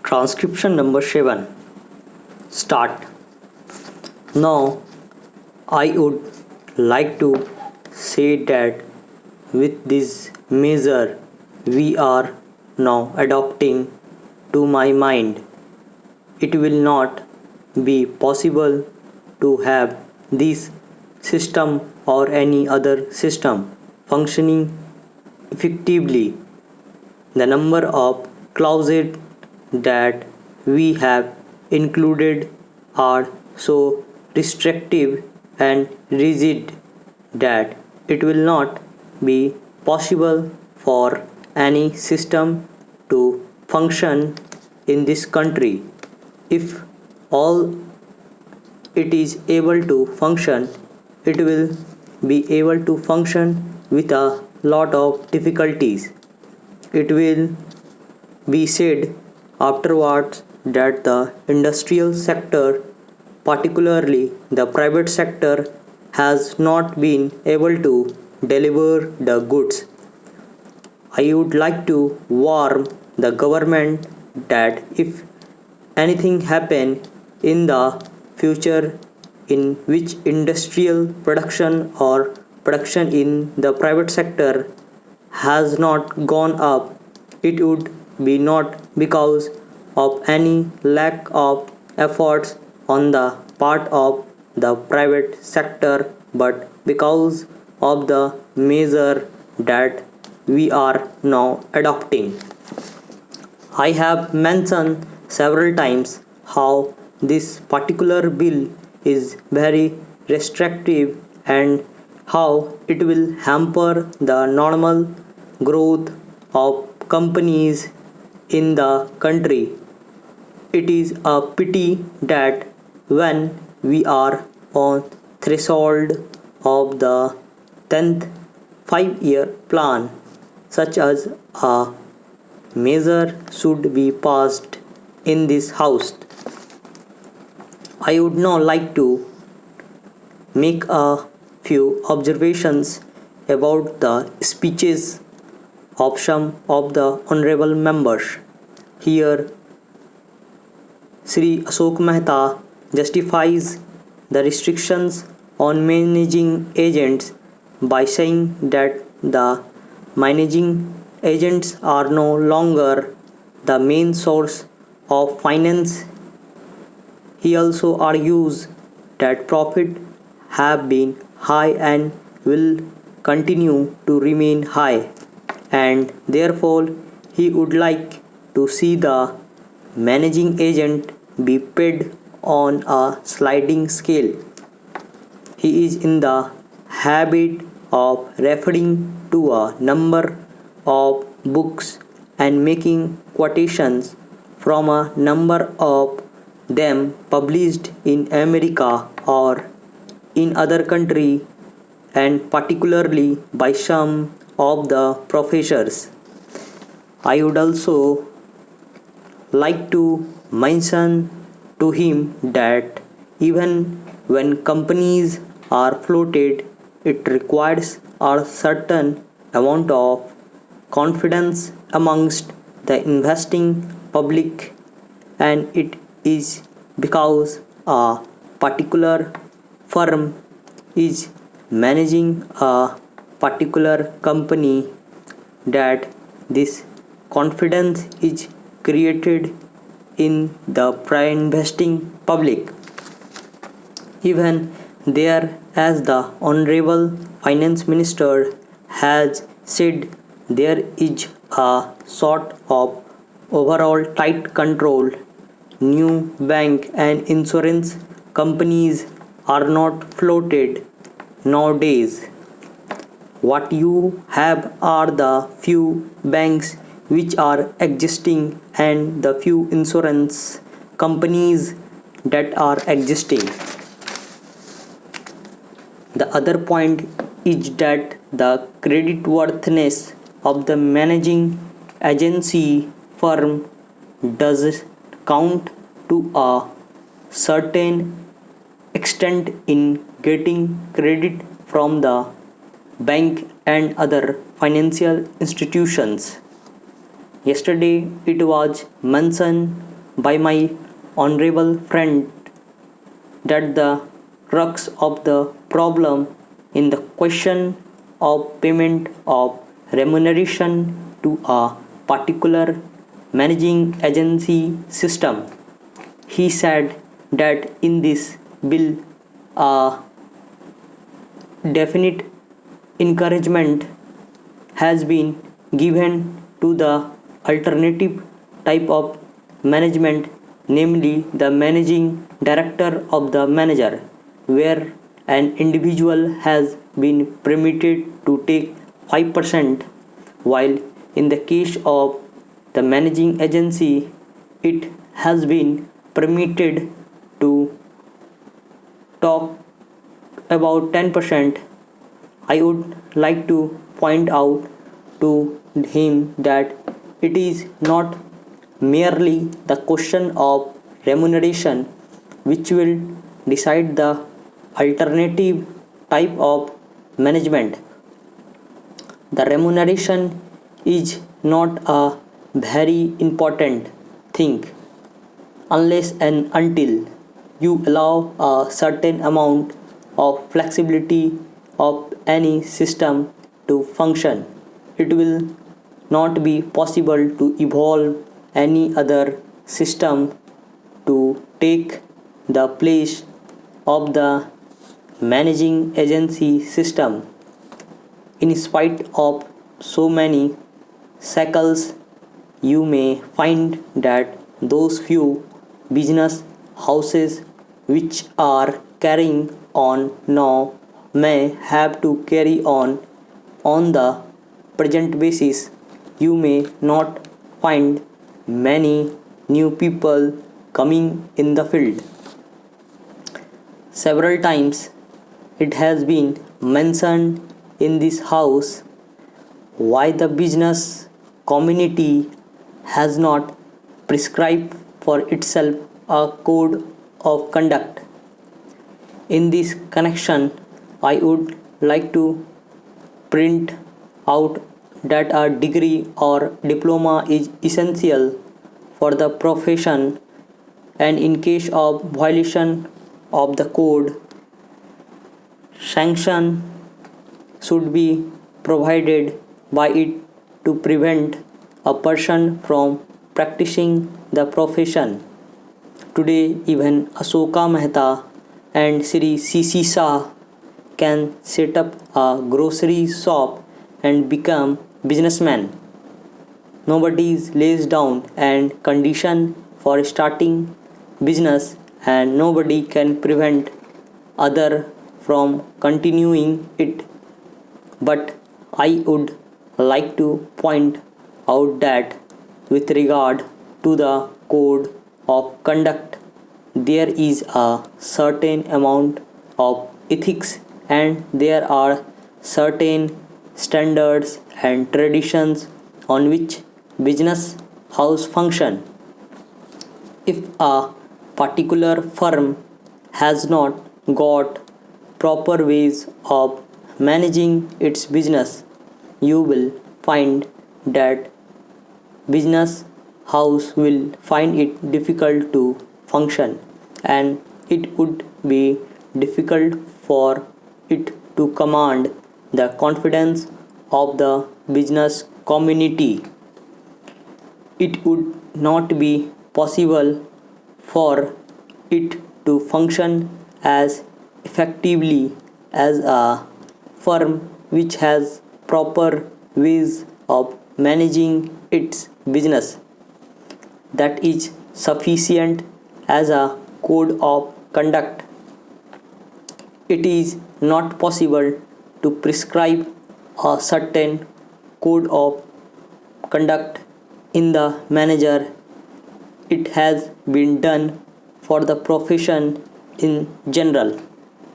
Transcription number 7. Start. Now, I would like to say that with this measure we are now adopting, to my mind, it will not be possible to have this system or any other system functioning effectively. The number of clauses that we have included are so restrictive and rigid that it will not be possible for any system to function in this country. If all it is able to function, it will be able to function with a lot of difficulties. It will be said afterwards that the industrial sector, particularly the private sector, has not been able to deliver the goods. I would like to warn the government that if anything happen in the future in which industrial production or production in the private sector has not gone up, it would be not because of any lack of efforts on the part of the private sector, but because of the measure that we are now adopting. I have mentioned several times how this particular bill is very restrictive and how it will hamper the normal growth of companies in the country. It is a pity that when we are on threshold of the 10th 5-year plan, such as a measure should be passed in this house. I would now like to make a few observations about the speeches of some of the honorable members. Here, Sri Ashok Mehta justifies the restrictions on managing agents by saying that the managing agents are no longer the main source of finance. He also argues that profits have been high and will continue to remain high, and therefore he would like to see the managing agent be paid on a sliding scale. He is in the habit of referring to a number of books and making quotations from a number of them published in America or in other country, and particularly by some of the professors. I would also like to mention to him that even when companies are floated, it requires a certain amount of confidence amongst the investing public, and it is because a particular firm is managing a particular company that this confidence is created in the investing public. Even there, as the Honorable Finance Minister has said, there is a sort of overall tight control. New bank and insurance companies are not floated nowadays. What you have are the few banks which are existing and the few insurance companies that are existing. The other point is that the creditworthiness of the managing agency firm does count to a certain extent in getting credit from the bank and other financial institutions. Yesterday it was mentioned by my honorable friend that the crux of the problem in the question of payment of remuneration to a particular managing agency system. He said that in this bill, a definite encouragement has been given to the alternative type of management, namely the managing director of the manager, where an individual has been permitted to take 5%, while in the case of the managing agency, it has been permitted to talk about 10%. I would like to point out to him that it is not merely the question of remuneration which will decide the alternative type of management. The remuneration is not a very important thing unless and until you allow a certain amount of flexibility of any system to function. It will not be possible to evolve any other system to take the place of the managing agency system. In spite of so many shackles, you may find that those few business houses which are carrying on now may have to carry on the present basis. You may not find many new people coming in the field. Several times it has been mentioned in this house why the business community has not prescribed for itself a code of conduct. In this connection, I would like to print out that a degree or diploma is essential for the profession, and in case of violation of the code, sanction should be provided by it to prevent a person from practicing the profession. Today, even Ashoka Mehta and Sri C.C. Shah can set up a grocery shop and become businessmen. Nobody lays down and condition for starting business, and nobody can prevent other from continuing it. But I would like to point out that with regard to the code of conduct, there is a certain amount of ethics and there are certain standards and traditions on which business house function. If a particular firm has not got proper ways of managing its business, you will find that business house will find it difficult to function, and it would be difficult for it to command the confidence of the business community. It would not be possible for it to function as effectively as a firm which has proper ways of managing its business that is sufficient as a code of conduct. It is not possible to prescribe a certain code of conduct in the manager. It has been done for the profession in general.